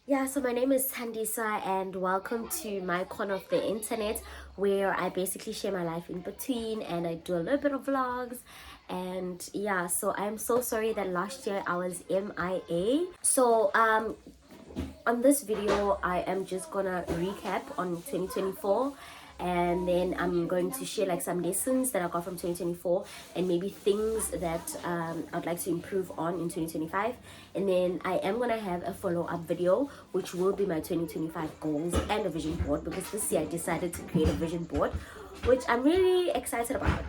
Yeah, so my name is Tandisa, and welcome to my corner of the internet where I basically share my life in between and I do a little bit of vlogs. And yeah, so I'm so sorry that last year I was MIA. On this video I am just gonna recap on 2024, and then I'm going to share like some lessons that I got from 2024 and maybe things that I'd like to improve on in 2025. And then I am gonna have a follow-up video which will be my 2025 goals and a vision board, because this year I decided to create a vision board, which I'm really excited about.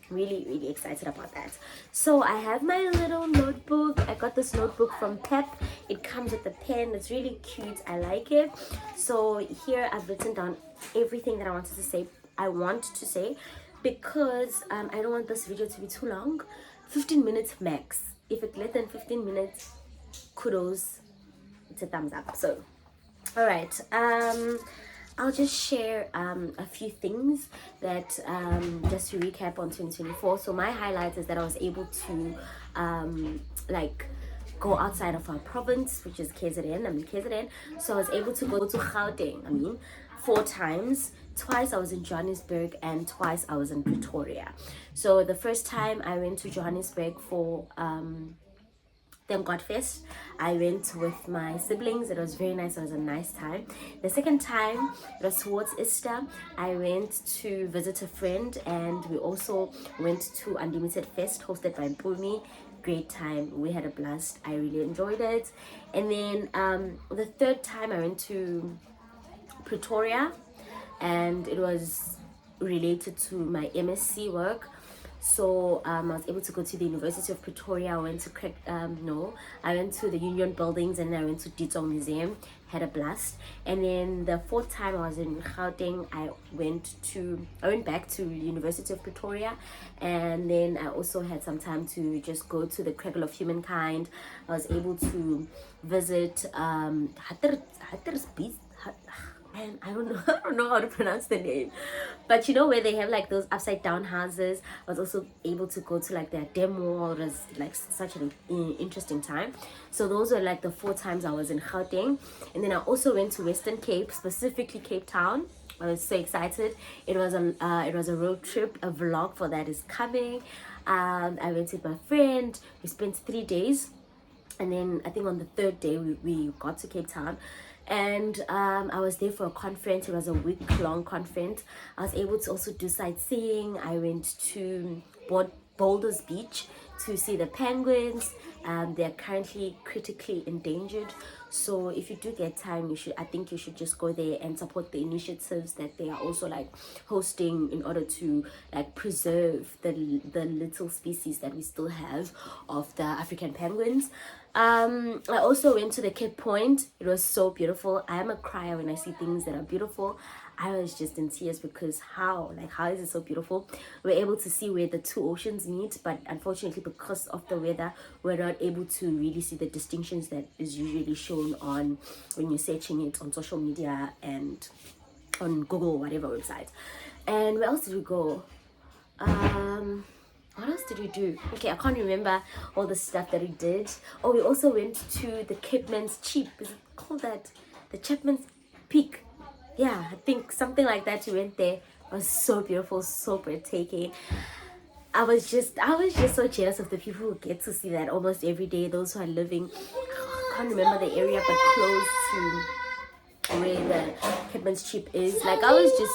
Really excited about that. So I have my little notebook. I got this notebook from Pep. It comes with a pen. It's really cute. I like it. So here I've written down everything that I want to say, because I don't want this video to be too long. 15 minutes max. If it's less than 15 minutes, kudos, it's a thumbs up. So all right, I'll just share a few things that just to recap on 2024. So my highlights is that I was able to like go outside of our province, which is KZN. I'm in KZN, so I was able to go to Gauteng. 4 times. Twice I was in Johannesburg and twice I was in Pretoria. So the first time I went to Johannesburg for Thank God Fest. I went with my siblings. It was very nice. It was a nice time. The second time, it was towards Easter. I went to visit a friend, and we also went to Unlimited Fest hosted by Mpumi. Great time. We had a blast. I really enjoyed it. And then the third time I went to Pretoria, and it was related to my MSc work. So I was able to go to the University of Pretoria. I went to I went to the Union Buildings, and then I went to Ditong Museum. Had a blast. And then the fourth time I was in Gauteng, I went back to University of Pretoria, and then I also had some time to just go to the Cradle of Humankind. I was able to visit Hatter's Beach. And I don't know how to pronounce the name, but you know where they have like those upside down houses. I was also able to go to like their demo. It was like such an interesting time. So those were like the 4 times I was in Gauteng. And then I also went to Western Cape, specifically Cape Town. I was so excited. It was a road trip. A vlog for that is coming. I went with my friend. We spent 3 days, and then I think on the third day we got to Cape Town. And I was there for a conference. It was a week-long conference. I was able to also do sightseeing. I went to Boulders Beach to see the penguins. They're currently critically endangered. So if you do get time, I think you should just go there and support the initiatives that they are also like hosting in order to like preserve the little species that we still have of the African penguins. I also went to the Cape Point. It was so beautiful. I am a crier when I see things that are beautiful. I was just in tears, because how is it so beautiful? We're able to see where the two oceans meet, but unfortunately because of the weather, we're not able to really see the distinctions that is usually shown on when you're searching it on social media and on Google, whatever website. And where else did we go? What else did we do? Okay, I can't remember all the stuff that we did. Oh, we also went to the Capeman's Cheap. Is it called that? The Chapman's Peak. Yeah, I think something like that. We went there. It was so beautiful, so breathtaking. I was just so jealous of the people who get to see that almost every day. Those who are living, I can't remember the area, but close to where the Capeman's Cheap is. Like I was just,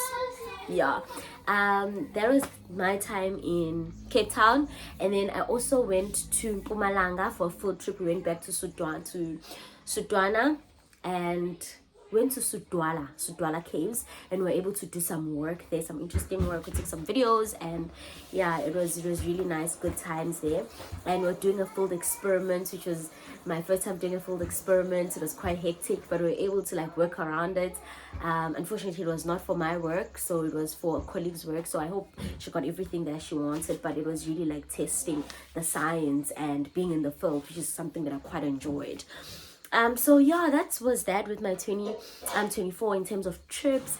yeah. That was my time in Cape Town. And then I also went to Mpumalanga for a field trip. We went back to Sudwana, and went to Sudwala Caves, and we were able to do some work there, some interesting work. We took some videos, and yeah, it was really nice, good times there. And we're doing a field experiment, which was my first time doing a field experiment. It was quite hectic, but we were able to like work around it. Unfortunately, it was not for my work, so it was for a colleague's work. So I hope she got everything that she wanted, but it was really like testing the science and being in the field, which is something that I quite enjoyed. So yeah, that was that with my 2024 in terms of trips.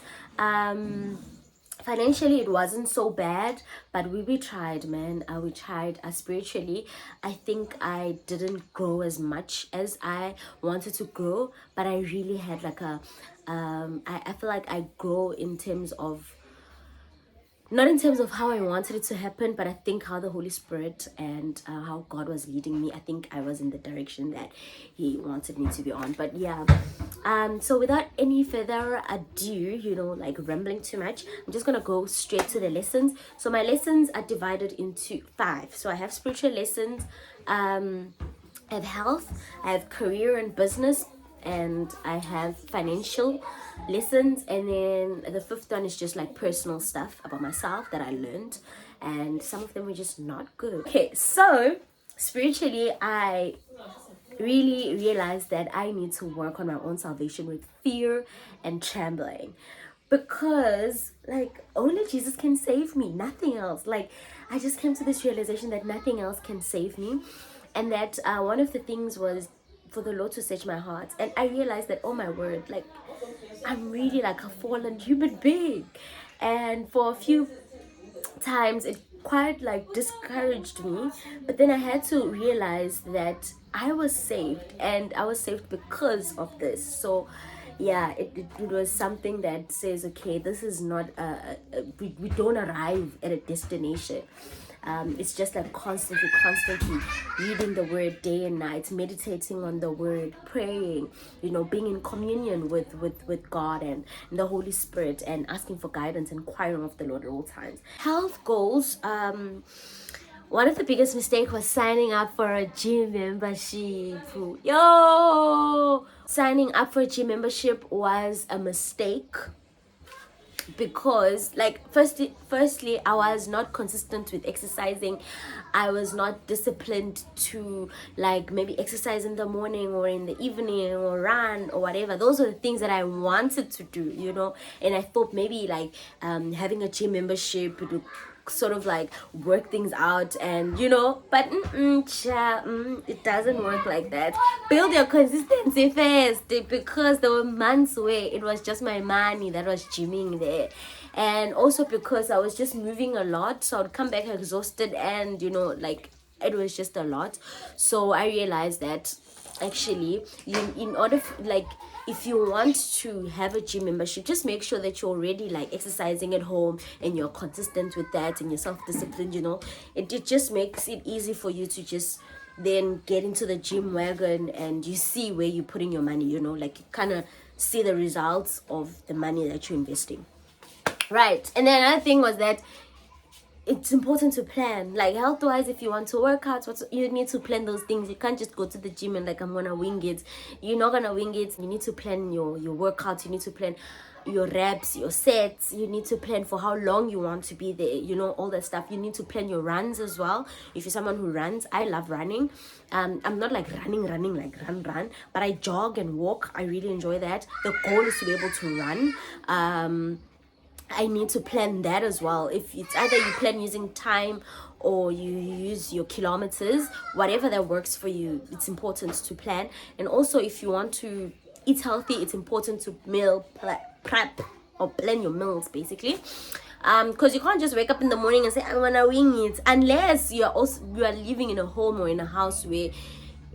financially it wasn't so bad, but we tried, man. We tried. Spiritually, I think I didn't grow as much as I wanted to grow, but I really had like a I feel like I grow in terms of, not in terms of how I wanted it to happen, but I think how the Holy Spirit and how God was leading me. I think I was in the direction that He wanted me to be on. But yeah, so without any further ado, like rambling too much, I'm just gonna go straight to the lessons. So my lessons are divided into 5. So I have spiritual lessons, I have health, I have career and business, and I have financial lessons, and then the 5th one is just like personal stuff about myself that I learned, and some of them were just not good. Okay, so spiritually, I really realized that I need to work on my own salvation with fear and trembling, because like only Jesus can save me, nothing else. Like I just came to this realization that nothing else can save me, and that one of the things was for the Lord to search my heart. And I realized that, oh my word, like I'm really like a fallen human being. And for a few times it quite like discouraged me, but then I had to realize that I was saved, and I was saved because of this. So yeah, it was something that says, okay, this is not we don't arrive at a destination. It's just like constantly reading the word day and night, meditating on the word, praying, being in communion with God and the Holy Spirit, and asking for guidance, inquiring of the Lord at all times. Health goals. One of the biggest mistakes was signing up for a gym membership. Yo! Signing up for a gym membership was a mistake, because like firstly I was not consistent with exercising. I was not disciplined to like maybe exercise in the morning or in the evening or run or whatever. Those are the things that I wanted to do, and I thought maybe like having a gym membership would sort of like work things out, and but it doesn't work like that. Build your consistency first, because there were months where it was just my money that was gymming there, and also because I was just moving a lot, so I'd come back exhausted, and like it was just a lot. So I realized that actually in order like if you want to have a gym membership, just make sure that you're already like exercising at home and you're consistent with that and you're self-disciplined. It just makes it easy for you to just then get into the gym wagon, and you see where you're putting your money, like you kind of see the results of the money that you're investing, right? And then another thing was that it's important to plan, like health wise. If you want to work out, you need to plan those things. You can't just go to the gym and like, I'm gonna wing it. You're not gonna wing it. You need to plan your workouts. You need to plan your reps, your sets. You need to plan for how long you want to be there, all that stuff. You need to plan your runs as well. If you're someone who runs, I love running. I'm not like running like run, but I jog and walk. I really enjoy that. The goal is to be able to run. I need to plan that as well. If it's either you plan using time or you use your kilometers, whatever that works for you, it's important to plan. And also, if you want to eat healthy, it's important to meal prep or plan your meals, basically. Because you can't just wake up in the morning and say, I'm gonna wing it, unless you are living in a home or in a house where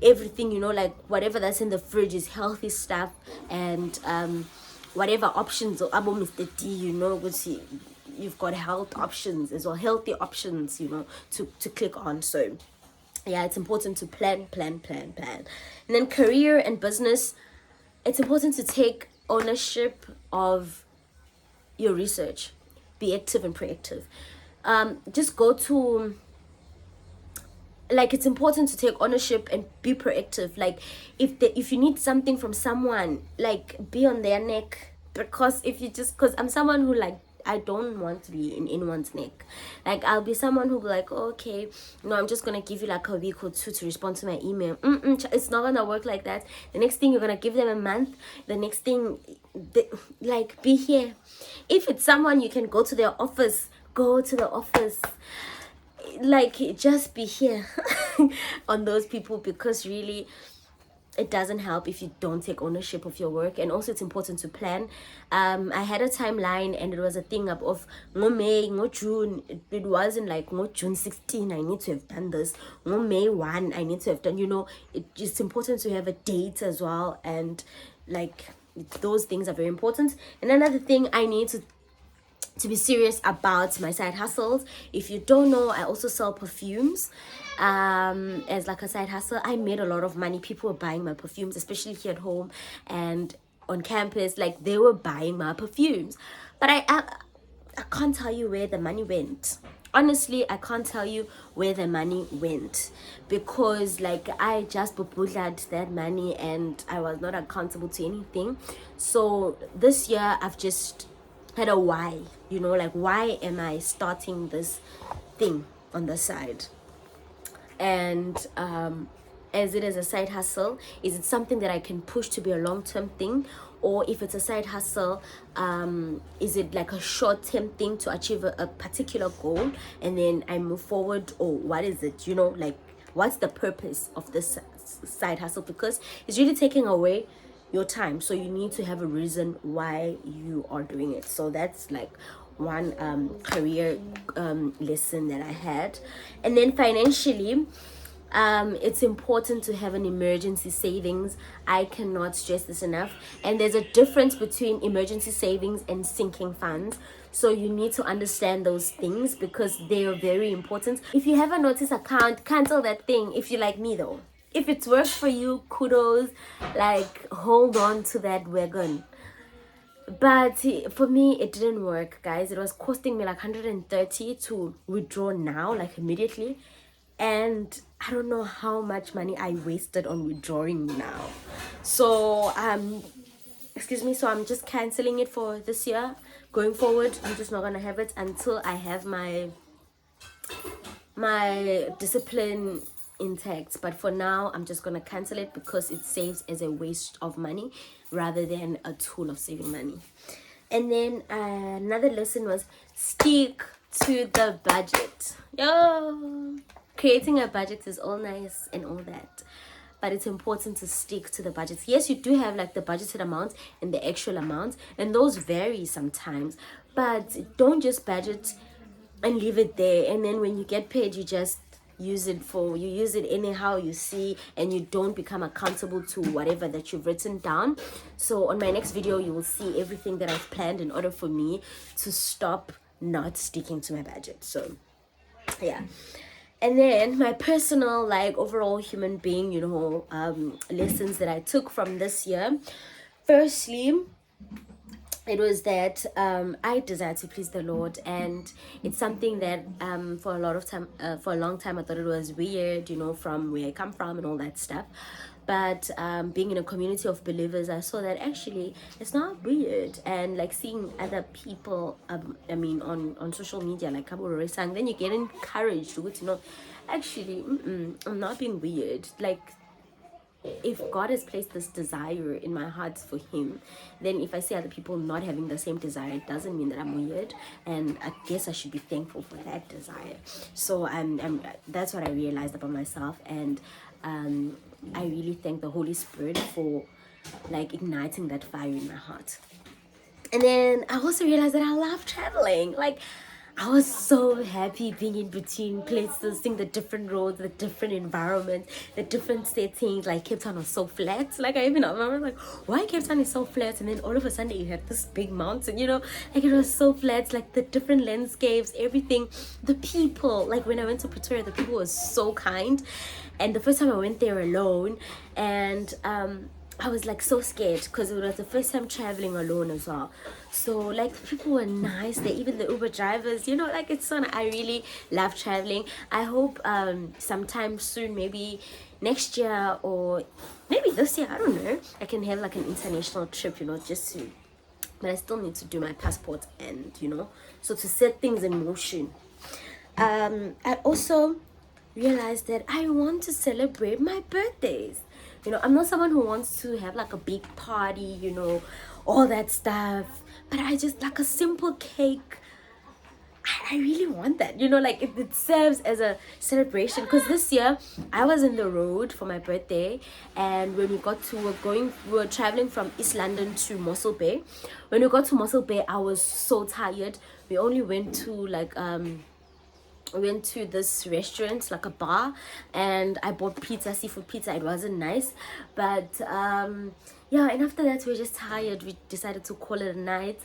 everything, like whatever that's in the fridge is healthy stuff, and whatever options or abo Mr. D, which you've got health options as well, healthy options, to click on. So yeah, it's important to plan. And then career and business, it's important to take ownership of your research. Be active and proactive. Just go to, like, it's important to take ownership and be proactive. Like if you need something from someone, like be on their neck, because because I'm someone who, like, I don't want to be in anyone's neck. Like, I'll be someone who'll be like, oh, okay, I'm just gonna give you like a week or two to respond to my email. It's not gonna work like that. The next thing, you're gonna give them a month. The next thing, like, be here. If it's someone you can go to their office, go to the office. Like, just be here on those people, because really it doesn't help if you don't take ownership of your work. And also it's important to plan. I had a timeline, and it was a thing up of May, June. It wasn't like June 16 I need to have done this, May 1 I need to have done, it's important to have a date as well. And like those things are very important. And another thing, I need to be serious about my side hustles. If you don't know, I also sell perfumes as like a side hustle. I made a lot of money. People were buying my perfumes, especially here at home and on campus. Like, they were buying my perfumes, but I can't tell you where the money went. Honestly, I can't tell you where the money went, because like I just bubbled that money and I was not accountable to anything. So this year I've just had a why, like, why am I starting this thing on the side? And as it is a side hustle, is it something that I can push to be a long-term thing? Or if it's a side hustle, is it like a short-term thing to achieve a particular goal and then I move forward? Or what is it, like, what's the purpose of this side hustle? Because it's really taking away your time, so you need to have a reason why you are doing it. So that's like one career lesson that I had. And then financially, it's important to have an emergency savings. I cannot stress this enough. And there's a difference between emergency savings and sinking funds, so you need to understand those things because they are very important. If you have a notice account, cancel that thing. If you're like me though, if it's worked for you, kudos, like, hold on to that wagon. But for me, it didn't work, guys. It was costing me like 130 to withdraw now, like immediately. And I don't know how much money I wasted on withdrawing now. So, excuse me, so I'm just canceling it for this year. Going forward, I'm just not gonna have it until I have my discipline intact. But for now, I'm just gonna cancel it because it saves as a waste of money rather than a tool of saving money. And then another lesson was stick to the budget. Creating a budget is all nice and all that, but it's important to stick to the budget. Yes, you do have like the budgeted amount and the actual amount, and those vary sometimes, but don't just budget and leave it there, and then when you get paid, you just use it anyhow you see, and you don't become accountable to whatever that you've written down. So on my next video, you will see everything that I've planned in order for me to stop not sticking to my budget. So yeah. And then my personal, like, overall human being, lessons that I took from this year. Firstly, it was that I desire to please the Lord, and it's something that for a long time I thought it was weird, from where I come from and all that stuff. But being in a community of believers, I saw that actually it's not weird. And like seeing other people, on social media, like Kaburo sang, then you get encouraged to actually, I'm not being weird. Like, if God has placed this desire in my heart for him, then if I see other people not having the same desire, it doesn't mean that I'm weird, and I guess I should be thankful for that desire. So that's what I realized about myself, and I really thank the Holy Spirit for like igniting that fire in my heart. And then I also realized that I love traveling. Like, I was so happy being in between places, seeing the different roads, the different environments, the different settings. Like, Cape Town was so flat. Like, I even remember, like, why Cape Town is so flat? And then all of a sudden you have this big mountain, like, it was so flat. Like, the different landscapes, everything, the people. Like, when I went to Pretoria, the people were so kind. And the first time I went there alone, and I was like so scared because it was the first time traveling alone as well. So like, the people were nice. Even the Uber drivers, like, it's so nice. I really love traveling. I hope sometime soon, maybe next year or maybe this year, I don't know, I can have like an international trip, just to, but I still need to do my passport, and so to set things in motion. I also realized that I want to celebrate my birthdays. I'm not someone who wants to have like a big party, all that stuff, but I just like a simple cake, I really want that, you know, like it serves as a celebration. Because this year I was in the road for my birthday, and when we were traveling from East London to Mossel Bay. When we got to Mossel Bay, I was so tired. We only went to like we went to this restaurant, like a bar, and I bought pizza, seafood pizza. It wasn't nice, but yeah, and after that we were just tired. We decided to call it a night,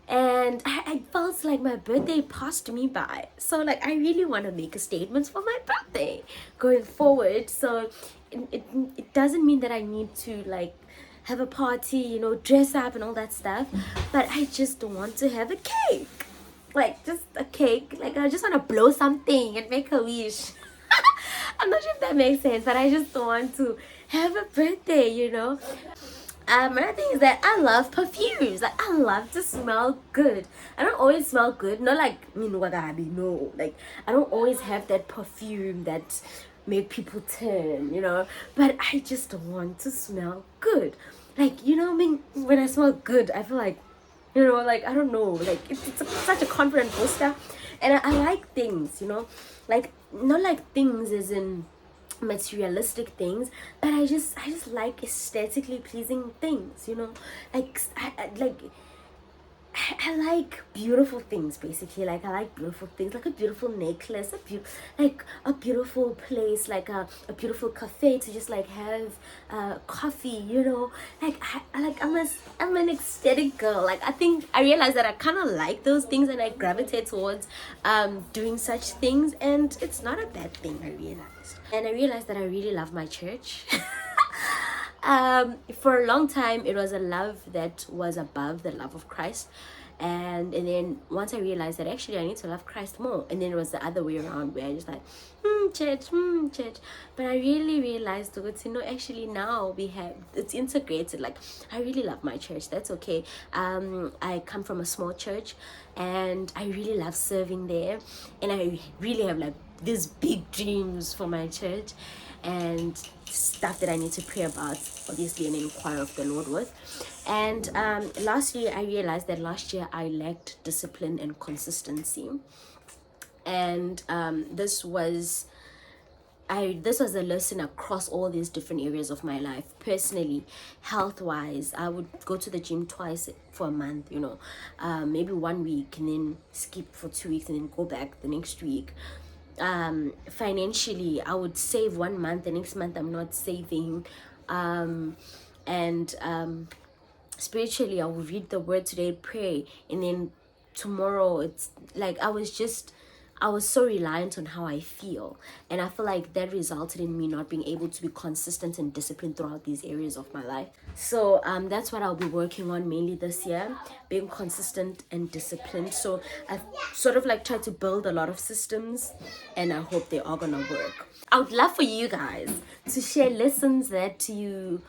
and I felt like my birthday passed me by. So like I really want to make a statement for my birthday going forward. So it doesn't mean that I need to like have a party, you know, dress up and all that stuff, but I just want to have a cake, like just a cake. Like I just want to blow something and make a wish. I'm not sure if that makes sense, but I just want to have a birthday, you know. Another thing is that I love perfumes. Like I love to smell good. I don't always smell good. Not like Minwagabi, no. Like I don't always have that perfume that make people turn, you know. But I just want to smell good. Like, you know, when I smell good, I feel like, you know, like I don't know, like such a confident booster. And I like things, you know, like not like things as in materialistic things, but I just like aesthetically pleasing things, you know, like I like beautiful things, basically. Like I like beautiful things, like a beautiful necklace, like a beautiful place, like a beautiful cafe to just like have coffee, you know. Like I'm an aesthetic girl. Like I think I realized that I kind of like those things, and I gravitate towards doing such things, and it's not a bad thing. I realized that I really love my church. For a long time it was a love that was above the love of Christ, and then once I realized that actually I need to love Christ more, and then it was the other way around where I just like church. But I really realized that, you know, actually now we have it's integrated. Like I really love my church. That's okay. I come from a small church, and I really love serving there, and I really have like these big dreams for my church, and stuff that I need to pray about, obviously, and inquire of the Lord with. And last year I realized that last year I lacked discipline and consistency, and this was a lesson across all these different areas of my life. Personally, health wise, I would go to the gym twice for a month, you know, maybe 1 week and then skip for 2 weeks and then go back the next week. Financially, I would save 1 month, the next month I'm not saving. And spiritually, I would read the word today, pray, and then tomorrow it's like I was so reliant on how I feel, and I feel like that resulted in me not being able to be consistent and disciplined throughout these areas of my life. So that's what I'll be working on mainly this year, being consistent and disciplined. So I've sort of like tried to build a lot of systems, and I hope they are gonna work. I would love for you guys to share lessons that you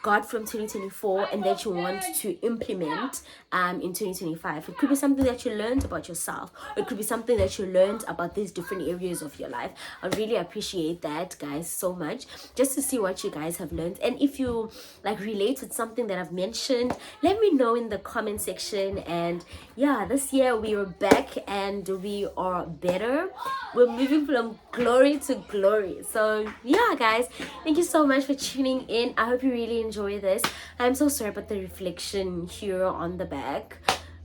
got from 2024 and that you want to implement in 2025. It could be something that you learned about yourself, or it could be something that you learned about these different areas of your life. I really appreciate that, guys, so much, just to see what you guys have learned. And if you like relate with something that I've mentioned, let me know in the comment section. And yeah, this year we are back and we are better. We're moving from glory to glory. So yeah, guys, thank you so much for tuning in. I hope you really enjoy this. I'm so sorry about the reflection here on the back.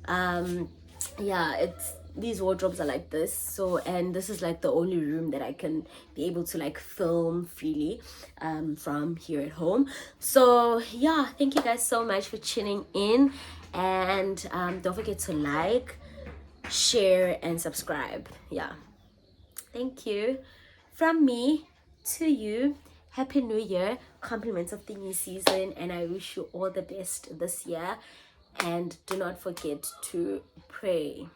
Yeah, it's these wardrobes are like this, so, and this is like the only room that I can be able to like film freely from here at home. So yeah, thank you guys so much for tuning in, and don't forget to like, share, and subscribe. Yeah, thank you from me to you. Happy New Year, compliments of the new season, and I wish you all the best this year. And do not forget to pray.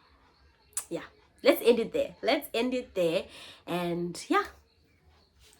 Yeah, let's end it there. And yeah.